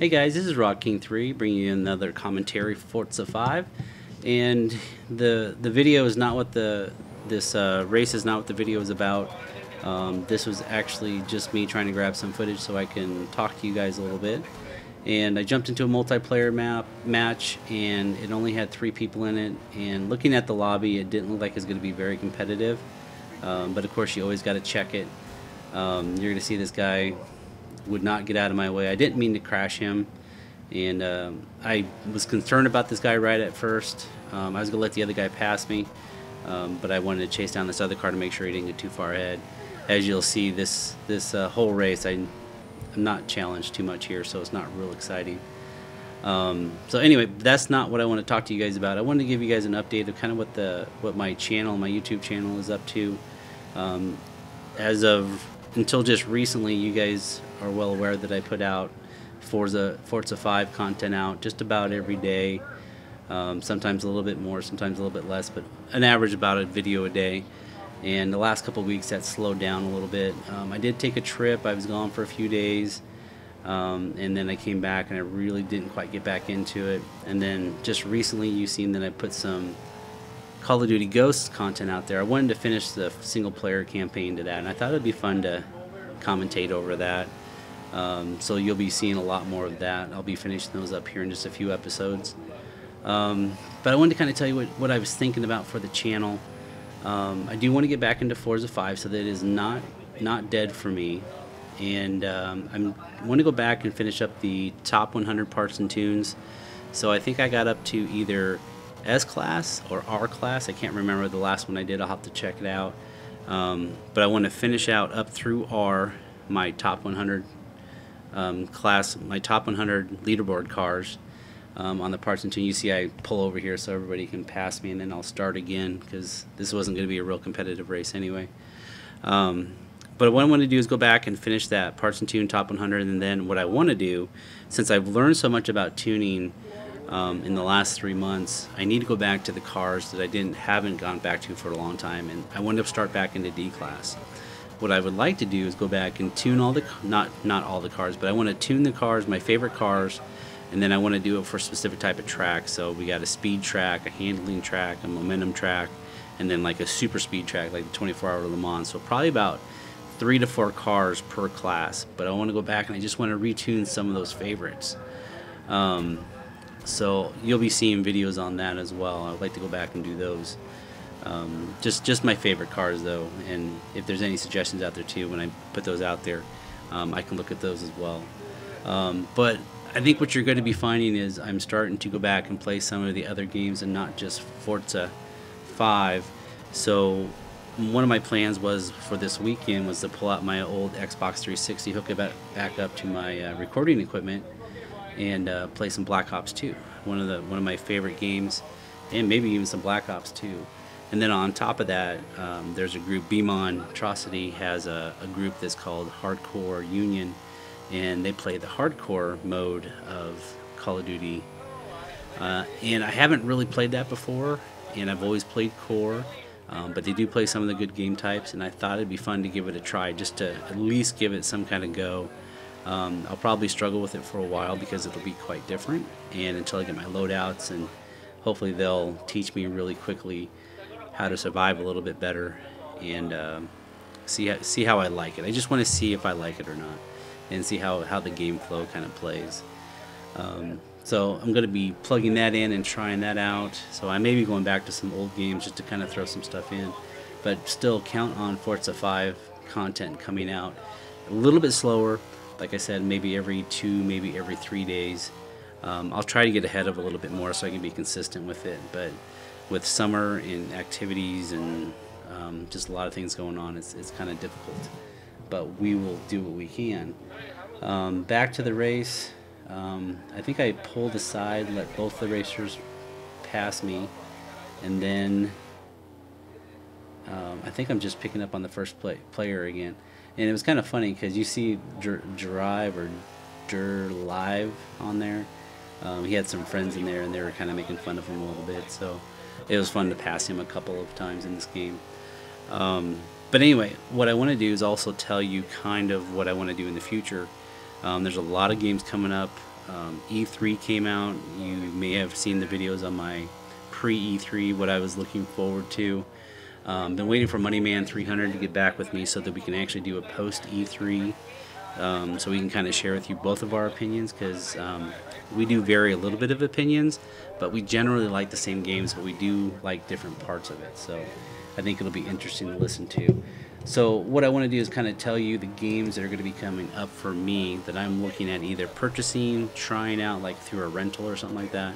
Hey guys, this is Rock King 3 bringing you another commentary for Forza 5, and the video is not what this race is not what the video is about. This was actually just me trying to grab some footage so I can talk to you guys a little bit. And I jumped into a multiplayer match, and it only had 3 people in it. And looking at the lobby, it didn't look like it was going to be very competitive. But of course, you always got to check it. You're going to see this guy would not get out of my way. I didn't mean to crash him, and I was concerned about this guy right at first. I was going to let the other guy pass me, but I wanted to chase down this other car to make sure he didn't get too far ahead. As you'll see, this whole race, I'm not challenged too much here, so it's not real exciting. So anyway, that's not what I want to talk to you guys about. I wanted to give you guys an update of kind of what my YouTube channel is up to. As of until just recently, you guys are well aware that I put out Forza 5 content out just about every day. Sometimes a little bit more, sometimes a little bit less, but an average about a video a day. And the last couple of weeks that slowed down a little bit. I did take a trip. I was gone for a few days, and then I came back and I really didn't quite get back into it. And then just recently you've seen that I put some Call of Duty Ghosts content out there. I wanted to finish the single player campaign to that, and I thought it would be fun to commentate over that. So you'll be seeing a lot more of that. I'll be finishing those up here in just a few episodes. But I wanted to kind of tell you what I was thinking about for the channel. I do want to get back into Forza 5 so that it is not dead for me. And I want to go back and finish up the top 100 parts and tunes. So I think I got up to either S class or R class. I can't remember the last one I did. I'll have to check it out. But I want to finish out up through R, my top 100 class, my top 100 leaderboard cars on the parts and tune. You see I pull over here so everybody can pass me, and then I'll start again because this wasn't going to be a real competitive race anyway. But what I want to do is go back and finish that parts and tune top 100, and then what I want to do, since I've learned so much about tuning in the last 3 months, I need to go back to the cars that I haven't gone back to for a long time, and I want to start back into D class. What I would like to do is go back and tune all the not all the cars, but I want to tune the cars, my favorite cars, and then I want to do it for a specific type of track. So we got a speed track, a handling track, a momentum track, and then like a super speed track like the 24-hour Le Mans. So probably about 3 to 4 cars per class, but I want to go back and I just want to retune some of those favorites. So you'll be seeing videos on that as well. I'd like to go back and do those. Just my favorite cars though, and if there's any suggestions out there too when I put those out there, I can look at those as well. But I think what you're going to be finding is I'm starting to go back and play some of the other games and not just Forza 5. So one of my plans was for this weekend was to pull out my old Xbox 360, hook it back up to my recording equipment, and play some Black Ops 2, one of my favorite games, and maybe even some Black Ops 2. And then on top of that, there's a group, Atrocity has a group that's called Hardcore Union, and they play the hardcore mode of Call of Duty. And I haven't really played that before, and I've always played core, but they do play some of the good game types, and I thought it'd be fun to give it a try, just to at least give it some kind of go. I'll probably struggle with it for a while because it'll be quite different, and until I get my loadouts, and hopefully they'll teach me really quickly how to survive a little bit better, and see how I like it. I just want to see if I like it or not, and see how the game flow kind of plays. So I'm going to be plugging that in and trying that out. So I may be going back to some old games just to kind of throw some stuff in, but still count on Forza 5 content coming out a little bit slower. Like I said, maybe every 2, maybe every 3 days. I'll try to get ahead of a little bit more so I can be consistent with it, but with summer and activities and just a lot of things going on, it's kind of difficult, but we will do what we can. Back to the race. I think I pulled aside, let both the racers pass me, and then I think I'm just picking up on the first player again. And it was kind of funny because you see Drive or Live on there. He had some friends in there, and they were kind of making fun of him a little bit, so it was fun to pass him a couple of times in this game. But anyway, what I want to do is also tell you kind of what I want to do in the future. There's a lot of games coming up. E3 came out. You may have seen the videos on my pre-E3, what I was looking forward to. Been waiting for Moneyman 300 to get back with me so that we can actually do a post E3, so we can kind of share with you both of our opinions, because we do vary a little bit of opinions, but we generally like the same games, but we do like different parts of it. So I think it'll be interesting to listen to. So what I want to do is kind of tell you the games that are going to be coming up for me that I'm looking at either purchasing, trying out like through a rental or something like that.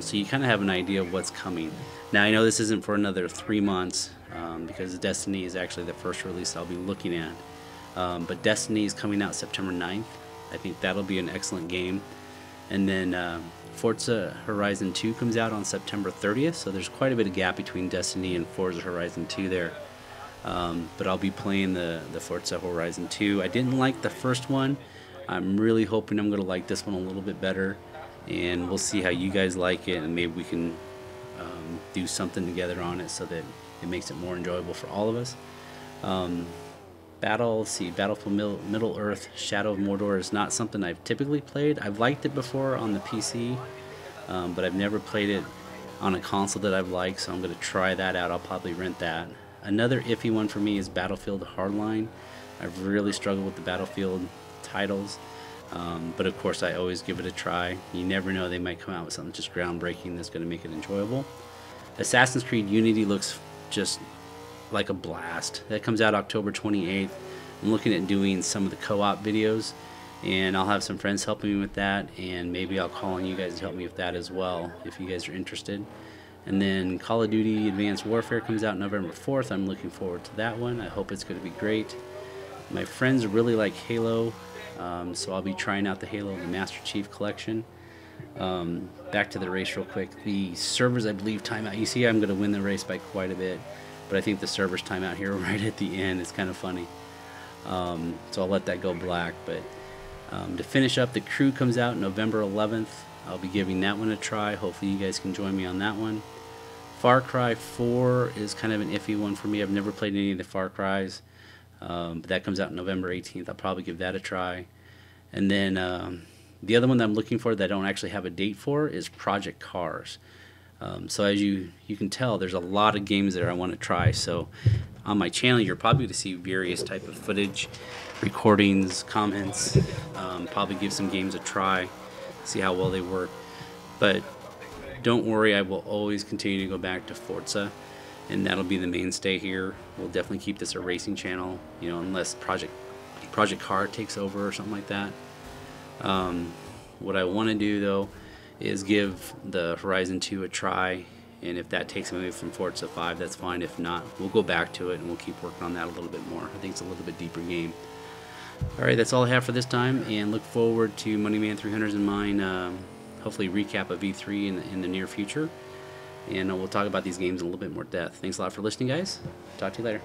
So you kind of have an idea of what's coming. Now I know this isn't for another 3 months, because Destiny is actually the first release I'll be looking at. But Destiny is coming out September 9th. I think that'll be an excellent game. And then Forza Horizon 2 comes out on September 30th, so there's quite a bit of gap between Destiny and Forza Horizon 2 there. But I'll be playing the Forza Horizon 2. I didn't like the first one. I'm really hoping I'm going to like this one a little bit better, and we'll see how you guys like it, and maybe we can do something together on it so that it makes it more enjoyable for all of us. Battlefield Middle-earth Shadow of Mordor is not something I've typically played. I've liked it before on the PC, but I've never played it on a console that I've liked, so I'm going to try that out. I'll probably rent that. Another iffy one for me is Battlefield Hardline. I've really struggled with the Battlefield titles, but of course I always give it a try. You never know, they might come out with something just groundbreaking that's going to make it enjoyable. Assassin's Creed Unity looks just like a blast. That comes out October 28th. I'm looking at doing some of the co-op videos, and I'll have some friends helping me with that, and maybe I'll call on you guys to help me with that as well if you guys are interested. And then Call of Duty Advanced Warfare comes out November 4th. I'm looking forward to that one. I hope it's going to be great. My friends really like Halo, so I'll be trying out the Halo the Master Chief Collection. Back to the race real quick. The servers, I believe, time out. You see I'm going to win the race by quite a bit, but I think the servers time out here right at the end. It's kind of funny. So I'll let that go black. But to finish up, The Crew comes out November 11th. I'll be giving that one a try. Hopefully you guys can join me on that one. Far Cry 4 is kind of an iffy one for me. I've never played any of the Far Cries, but that comes out November 18th. I'll probably give that a try. And then the other one that I'm looking for that I don't actually have a date for is Project Cars. So as you can tell, there's a lot of games there I want to try. So on my channel, you're probably going to see various type of footage, recordings, comments, probably give some games a try, see how well they work. But don't worry, I will always continue to go back to Forza, and that'll be the mainstay here. We'll definitely keep this a racing channel, you know, unless Project Car takes over or something like that. What I want to do though is give the Horizon 2 a try, and if that takes me away from Forza 5, that's fine. If not, we'll go back to it and we'll keep working on that a little bit more. I think it's a little bit deeper game. Alright, that's all I have for this time, and look forward to Moneyman 300's and mine, hopefully recap of E3 in the near future, and we'll talk about these games in a little bit more depth. Thanks a lot for listening, guys. Talk to you later.